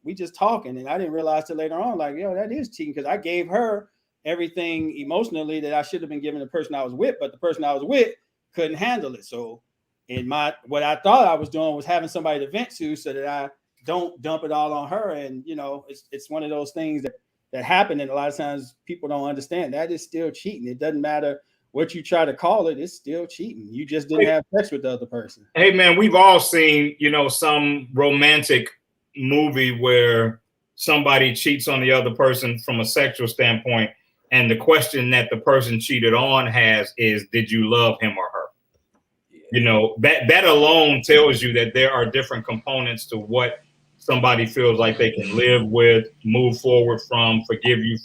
we just talking. And I didn't realize till later on, like, that is cheating because I gave her everything emotionally that I should have been giving the person I was with, but the person I was with couldn't handle it. So what I thought I was doing was having somebody to vent to so that I don't dump it all on her. And, it's one of those things that happen, and a lot of times people don't understand that is still cheating. It doesn't matter what you try to call it, it's still cheating. You just didn't have sex with the other person. Hey man, we've all seen, some romantic movie where somebody cheats on the other person from a sexual standpoint, and the question that the person cheated on is, did you love him or her? Yeah. That alone tells you that there are different components to what somebody feels like they can live with, move forward from, forgive you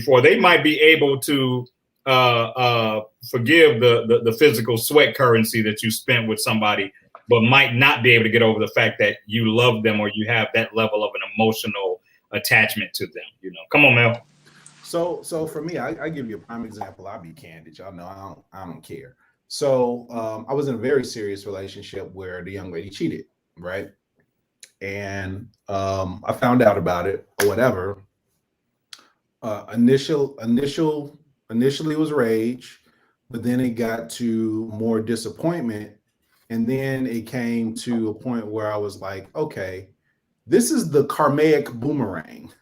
for. They might be able to forgive the physical sweat currency that you spent with somebody, but might not be able to get over the fact that you love them or you have that level of an emotional attachment to them. Come on, Mel. So for me, I give you a prime example. I'll be candid. Y'all know I don't care. So I was in a very serious relationship where the young lady cheated, right? And I found out about it or whatever. Initially was rage, but then it got to more disappointment. And then it came to a point where I was like, okay, this is the karmic boomerang,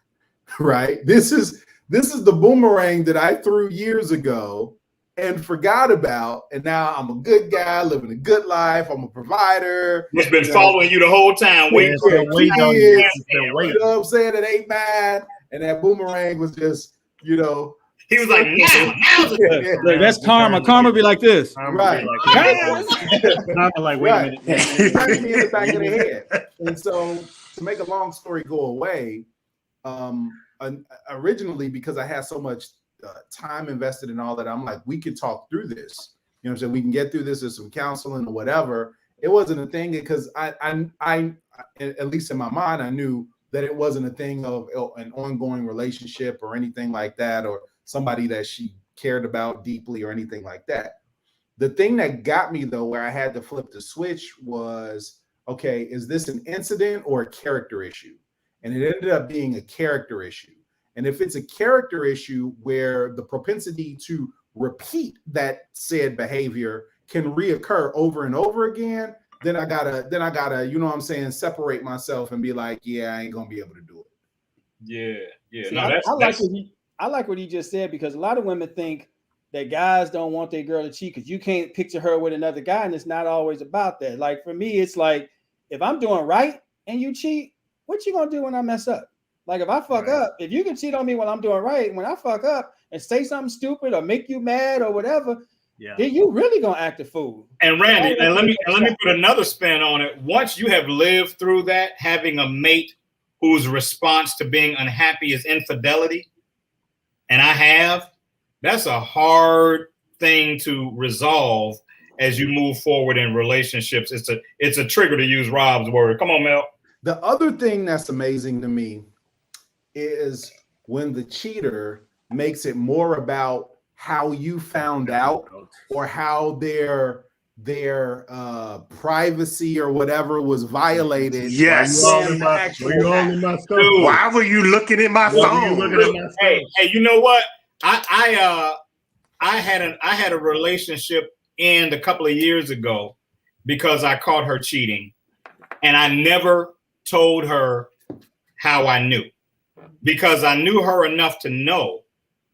right? This is the boomerang that I threw years ago and forgot about, and now I'm a good guy living a good life. I'm a provider. It's been following you the whole time. Waiting on you. You know what I'm saying? It ain't mine. And that boomerang was just, He was like, now. That's karma. Karma be like this. Right. Karma like, wait a minute. It punched me in the back of the head. And so to make a long story go away, originally, because I had so much time invested in all that, I'm like, we can talk through this. You know what I'm saying? We can get through this with some counseling or whatever. It wasn't a thing because I at least in my mind, I knew that it wasn't a thing of an ongoing relationship or anything like that, or somebody that she cared about deeply or anything like that. The thing that got me though, where I had to flip the switch was, okay, is this an incident or a character issue? And it ended up being a character issue. And if it's a character issue where the propensity to repeat that said behavior can reoccur over and over again, then I gotta, separate myself and be like, yeah, I ain't gonna be able to do it. Yeah. See, I like what he just said, because a lot of women think that guys don't want their girl to cheat because you can't picture her with another guy, and it's not always about that. Like for me, it's like, if I'm doing right and you cheat, what you gonna do when I mess up? Like if I fuck up, if you can cheat on me when I'm doing right, when I fuck up and say something stupid or make you mad or whatever, then you really gonna act a fool. And Randy, and let me put another spin on it. Once you have lived through that, having a mate whose response to being unhappy is infidelity, and that's a hard thing to resolve as you move forward in relationships. It's a trigger, to use Rob's word. Come on, Mel. The other thing that's amazing to me is when the cheater makes it more about how you found out or how their privacy or whatever was violated. Yes. Why were you looking at my phone? Hey, you know what? I had a relationship end a couple of years ago because I caught her cheating, and I never told her how I knew, because I knew her enough to know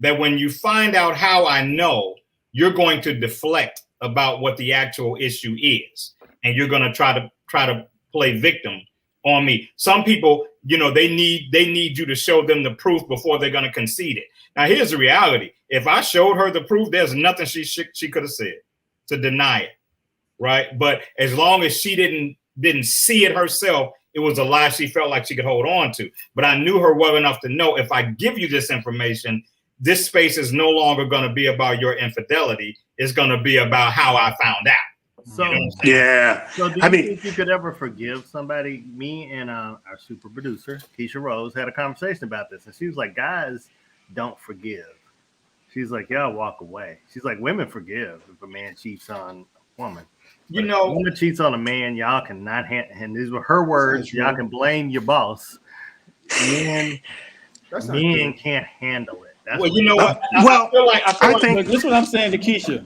that when you find out how I know, you're going to deflect about what the actual issue is, and you're going to try to play victim on me. Some people, they need you to show them the proof before they're going to concede it. Now, here's the reality: if I showed her the proof, there's nothing she could have said to deny it, right? But as long as she didn't see it herself, it was a lie she felt like she could hold on to. But I knew her well enough to know, if I give you this information, this space is no longer going to be about your infidelity. It's going to be about how I found out. So, yeah. So do you think you could ever forgive somebody? Me and our super producer, Keisha Rose, had a conversation about this. And she was like, guys don't forgive. She's like, y'all walk away. She's like, women forgive if a man cheats on a woman. If a woman cheats on a man, y'all cannot and these were her words, y'all can blame your boss. Men can't handle it. That's well, you know what? I think this is what I'm saying to Keisha.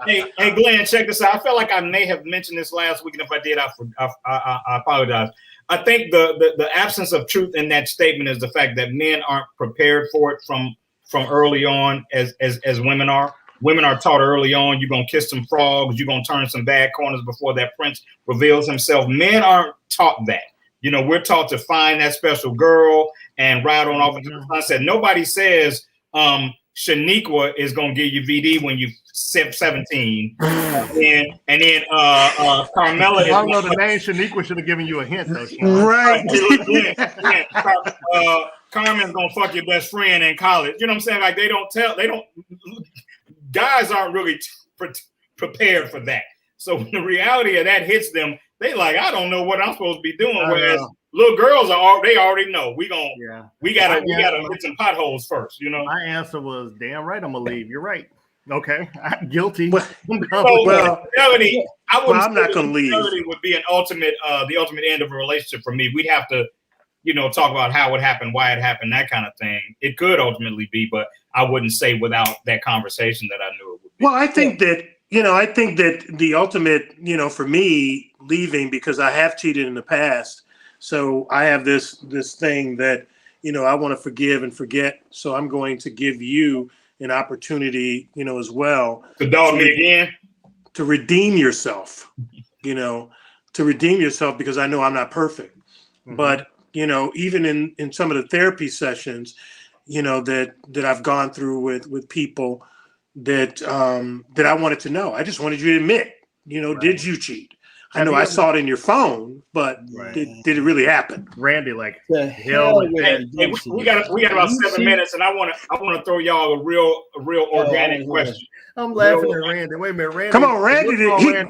Hey, Glenn, check this out. I feel like I may have mentioned this last week, and if I did, I apologize. I think the absence of truth in that statement is the fact that men aren't prepared for it from early on, as women are. Women are taught early on, you're going to kiss some frogs, you're going to turn some bad corners before that prince reveals himself. Men aren't taught that. We're taught to find that special girl and ride on off into the sunset. Nobody says Shaniqua is going to give you VD when you 17. and then Carmela is... I don't know the name. Shaniqua should have given you a hint, though. Right. Carmen's going to fuck your best friend in college. You know what I'm saying? Like, guys aren't really prepared for that. So when the reality of that hits them, they like, I don't know what I'm supposed to be doing. Whereas little girls they already know. We gotta hit some potholes first. My answer was, damn right, I'm gonna leave. You're right. Okay, I'm guilty. I'm not gonna leave. Infidelity would be the ultimate end of a relationship for me. We'd have to, talk about how it happened, why it happened, that kind of thing. It could ultimately be, but I wouldn't say without that conversation that I knew it would be. Well, I think that the ultimate, for me, leaving, because I have cheated in the past. So I have this thing that, I want to forgive and forget. So I'm going to give you an opportunity, as well. To dog me again? To redeem yourself, to redeem yourself, because I know I'm not perfect. Mm-hmm. But, even in some of the therapy sessions, that I've gone through with people that I wanted to know. I just wanted you to admit, right. Did you cheat? I know I saw it in your phone, but did it really happen? Randy, like we got about 7 minutes, and I want to throw y'all a real organic question. I'm laughing at Randy. Wait a minute, Randy. Come on, Randy.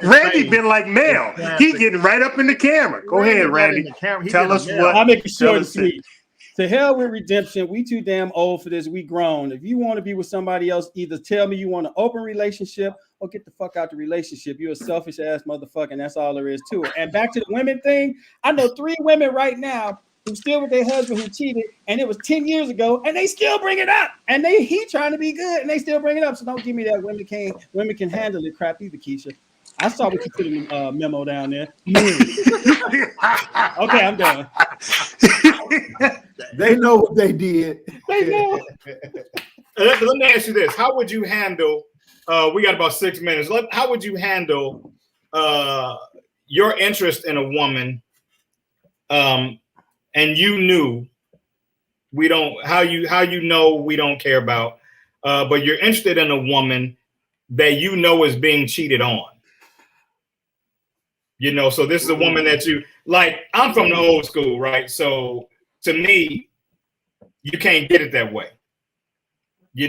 Randy been like Mel. He getting right up in the camera. Go ahead, Randy. Tell us what. I'll make it short and sweet. To hell with redemption. We too damn old for this. We grown. If you want to be with somebody else, either tell me you want an open relationship or get the fuck out the relationship. You're a selfish ass motherfucker, and that's all there is to it. And back to the women thing, I know 3 women right now who still with their husband who cheated, and it was 10 years ago, and they still bring it up. And he trying to be good, and they still bring it up. So don't give me that women can handle it crap either, Keisha. I saw what you put in the memo down there. Okay, I'm done. They know what they did. They know. Let me ask you this. How would you handle, we got about 6 minutes. How would you handle your interest in a woman and you knew we don't care about, but you're interested in a woman that you know is being cheated on? So this is a woman that you like. I'm from the old school, right? So to me, you can't get it that way. You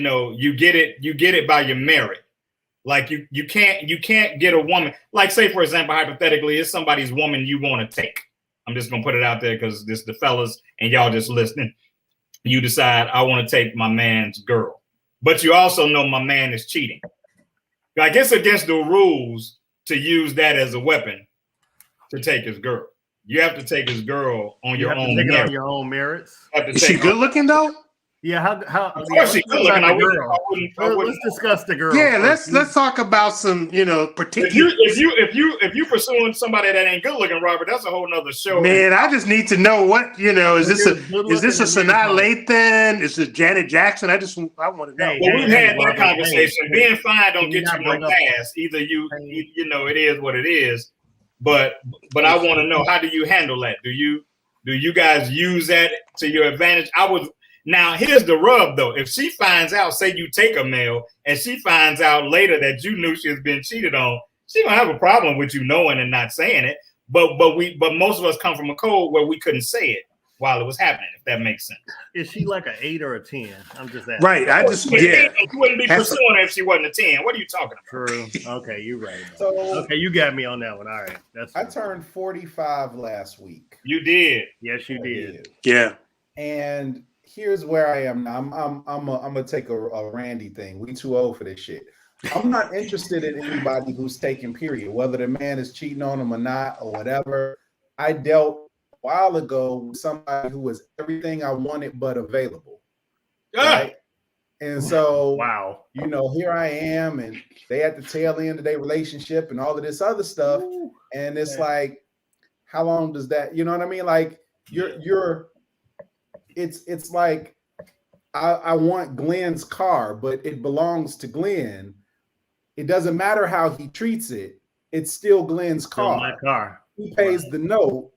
get it by your merit. Like you can't get a woman, like say for example, hypothetically, it's somebody's woman you want to take, I'm just gonna put it out there because this the fellas and y'all just listening. You decide I want to take my man's girl, but you also know my man is cheating. I guess against the rules to use that as a weapon to take his girl. You have to take his girl on your own merits. On your own merits. Is she good looking though? Yeah, how of course she's good looking. Let's discuss the girl. Yeah, let's talk about some, particulars. If you pursuing somebody that ain't good looking, Robert, that's a whole nother show. Man, I just need to know what is this a Sanaa Lathan? Is it Janet Jackson? I want to know. Well, we've had that conversation. Being fine don't get you no pass. Either it is what it is. But I want to know, how do you handle that? Do you guys use that to your advantage? Now, here's the rub, though. If she finds out, say you take a male, and she finds out later that you knew she has been cheated on, she gonna have a problem with you knowing and not saying it. But most of us come from a code where we couldn't say it while it was happening, if that makes sense. Is she like an 8 or a 10? I'm just asking. Right. You wouldn't be pursuing her if she wasn't a 10. What are you talking about? True. Okay, you're right. So you got me on that one. All right. I turned 45 last week. You did. Yes, you did. Yeah. And here's where I am now. I'm gonna take a Randy thing. We too old for this shit. I'm not interested in anybody who's taking period, whether the man is cheating on him or not or whatever. I dealt a while ago with somebody who was everything I wanted but available. Right? And so wow, here I am, and they at the tail end of their relationship and all of this other stuff. And it's like, how long does that, you know what I mean? Like it's like I want Glenn's car, but it belongs to Glenn. It doesn't matter how he treats it. It's still Glenn's car. My car. He pays the note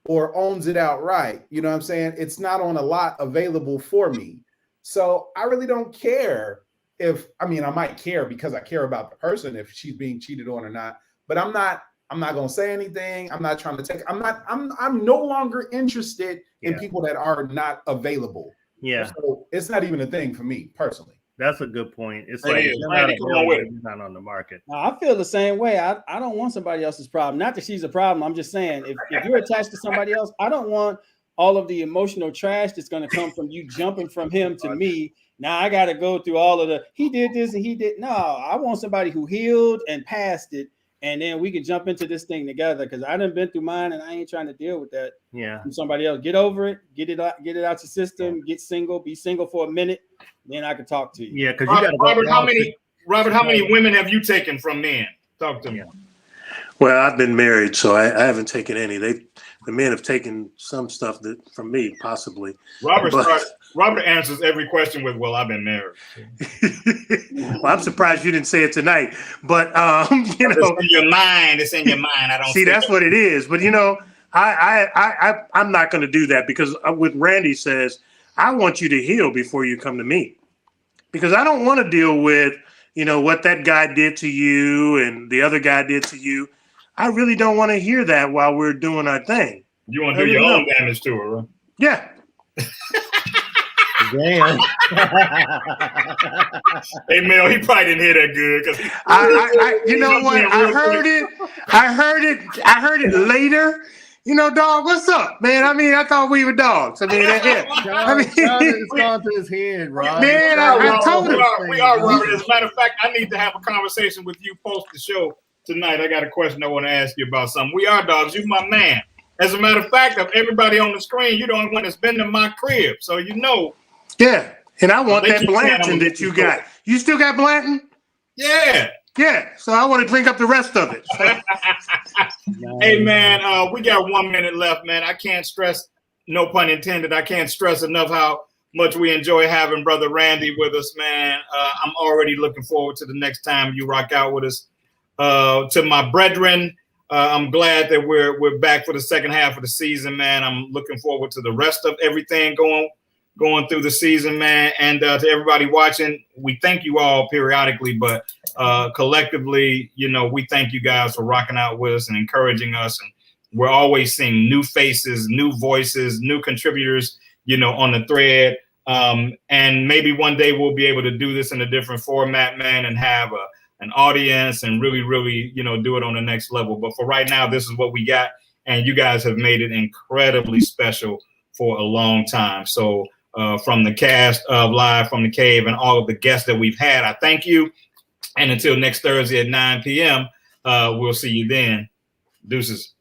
or owns it outright. You know what I'm saying? It's not on a lot available for me. So I really don't care I might care because I care about the person if she's being cheated on or not, but I'm not gonna say anything. I'm not trying to take. I'm no longer interested in people that are not available. Yeah. So it's not even a thing for me personally. That's a good point. It's not on the market. I feel the same way. I don't want somebody else's problem. Not that she's a problem. I'm just saying if you're attached to somebody else, I don't want all of the emotional trash that's going to come from you jumping from him to me. Now I got to go through all of he did this and he did. No, I want somebody who healed and passed it. And then we can jump into this thing together because I done been through mine and I ain't trying to deal with that. Yeah. From somebody else. Get over it. Get it out your system. Get single. Be single for a minute. Then I can talk to you. Yeah, because Robert, how many women have you taken from men? Talk to me. Well, I've been married, so I haven't taken any. The men have taken some stuff from me, possibly. Robert answers every question with, "Well, I've been married." Well, I'm surprised you didn't say it tonight, but it's in your mind. It's in your mind. I don't see. That's what it is. But I'm not going to do that because what Randy says, I want you to heal before you come to me, because I don't want to deal with what that guy did to you and the other guy did to you. I really don't want to hear that while we're doing our thing. You want to do your own damage to her, right? Yeah. Damn. Hey, Mel, he probably didn't hear that good because I heard it later. Dog, what's up, man? I thought we were dogs. It's gone to his head, Rob. Man, I told him. We are, Robert. As a matter of fact, I need to have a conversation with you post the show tonight. I got a question I want to ask you about something. We are dogs. You my man. As a matter of fact, of everybody on the screen, you're the only one that's been to my crib. So Yeah, and I want that Blanton that you got. You still got Blanton? Yeah. Yeah, so I want to drink up the rest of it. Hey, man, we got 1 minute left, man. I can't stress, no pun intended, I can't stress enough how much we enjoy having Brother Randy with us, man. I'm already looking forward to the next time you rock out with us. To my brethren, I'm glad that we're back for the second half of the season, man. I'm looking forward to the rest of everything going through the season, man. And to everybody watching, we thank you all periodically, but collectively, we thank you guys for rocking out with us and encouraging us. And we're always seeing new faces, new voices, new contributors, on the thread. And maybe one day we'll be able to do this in a different format, man, and have an audience and really, really, do it on the next level. But for right now, this is what we got. and you guys have made it incredibly special for a long time. So from the cast of Live from the Cave and all of the guests that we've had, I thank you. And until next Thursday at 9 p.m., we'll see you then. Deuces.